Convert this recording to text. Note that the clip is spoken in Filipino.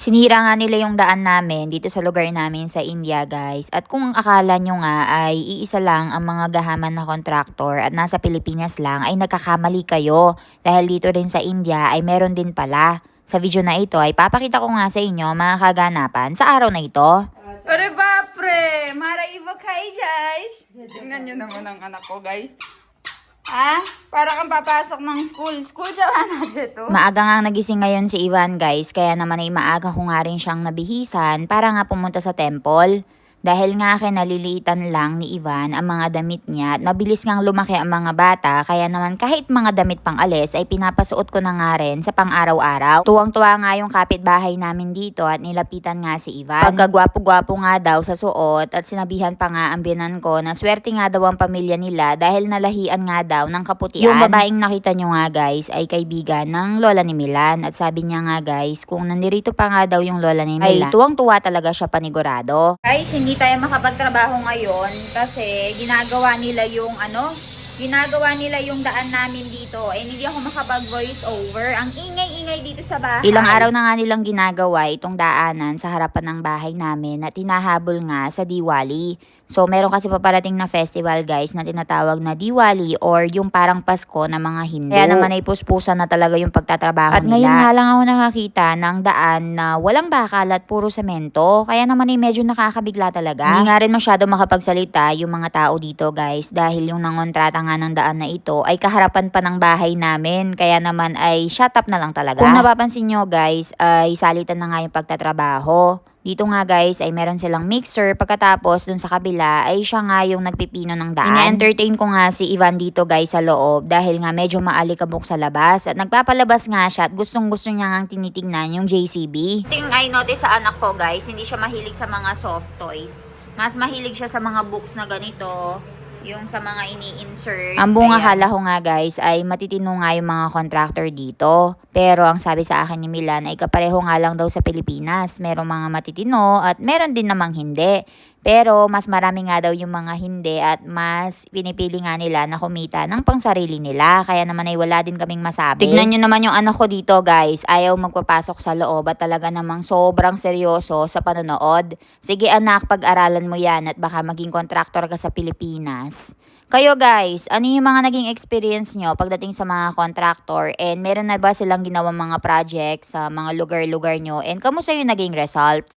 Sinira nga nila yung daan namin dito sa lugar namin sa India, guys. At kung akala nyo nga ay iisa lang ang mga gahaman na kontraktor at nasa Pilipinas lang, ay nagkakamali kayo. Dahil dito rin sa India ay meron din pala. Sa video na ito ay papakita ko nga sa inyo mga kaganapan sa araw na ito. Ore bapre! Mara iba kay guys! Tingnan nyo naman ang anak ko, guys. Ha? Para kang papasok ng school. School siya na dito. Maaga nga nagising ngayon si Ivan, guys, kaya naman ay maaga ko nga rin siyang nabihisan para nga pumunta sa temple. Dahil nga kinaliliitan lang ni Ivan ang mga damit niya at mabilis ngang lumaki ang mga bata, kaya naman kahit mga damit pang alis ay pinapasuot ko na nga rin sa pang-araw-araw. Tuwang-tuwa nga yung kapitbahay namin dito at nilapitan nga si Ivan. Pagkagwapo-gwapo nga daw sa suot at sinabihan pa nga ang biyanan ko na swerte nga daw ang pamilya nila dahil nalahian nga daw ng kaputian. Yung babaeng nakita nyo nga, guys, ay kaibigan ng lola ni Milan at sabi niya nga, guys, kung nandirito pa nga daw yung lola ni Milan ay tuwang-tuwa talaga siya panigurado. Guys, hindi tayo makapagtrabaho ngayon kasi ginagawa nila yung daan namin dito. Eh, hindi ako makapag-voice over. Ang ingay-ingay dito sa bahay. Ilang araw na nga nilang ginagawa itong daanan sa harapan ng bahay namin at hinahabol nga sa Diwali. So, meron kasi paparating na festival, guys, na tinatawag na Diwali or yung parang Pasko na mga Hindu. Kaya naman ay puspusan na talaga yung pagtatrabaho nila. At ngayon nga lang ako nakakita ng daan na walang bakal at puro semento. Kaya naman ay medyo nakakabigla talaga. Hindi nga rin masyado makapagsalita yung mga tao dito, guys, dahil yung nangontrata nga ng daan na ito ay kaharapan pa ng bahay namin. Kaya naman ay shut up na lang talaga. Kung napapansin nyo, guys, ay salitan na nga yung pagtatrabaho. Dito nga, guys, ay meron silang mixer. Pagkatapos dun sa kabila ay siya nga yung nagpipino ng daan. Ina-entertain ko nga si Ivan dito, guys, sa loob dahil nga medyo maalikabok sa labas. At nagpapalabas nga siya at gustong-gusto niya nga tinitingnan yung JCB. Ting I notice sa anak ko, guys, hindi siya mahilig sa mga soft toys. Mas mahilig siya sa mga books na ganito. Yung sa mga ini-insert. Ang buong akala ko nga, guys, ay matitino nga yung mga contractor dito. Pero ang sabi sa akin ni Milan ay kapareho nga lang daw sa Pilipinas. Merong mga matitino at meron din namang hindi. Pero mas marami nga daw yung mga hindi at mas pinipili nga nila na kumita ng pangsarili nila. Kaya naman ay wala din kaming masabi. Tignan nyo naman yung anak ko dito, guys. Ayaw magpapasok sa loob at talaga namang sobrang seryoso sa panonood. Sige anak, pag-aralan mo yan at baka maging contractor ka sa Pilipinas. Kayo, guys, ano yung mga naging experience nyo pagdating sa mga contractor and meron na ba silang ginawang mga project sa mga lugar-lugar nyo and kamusta yung naging result?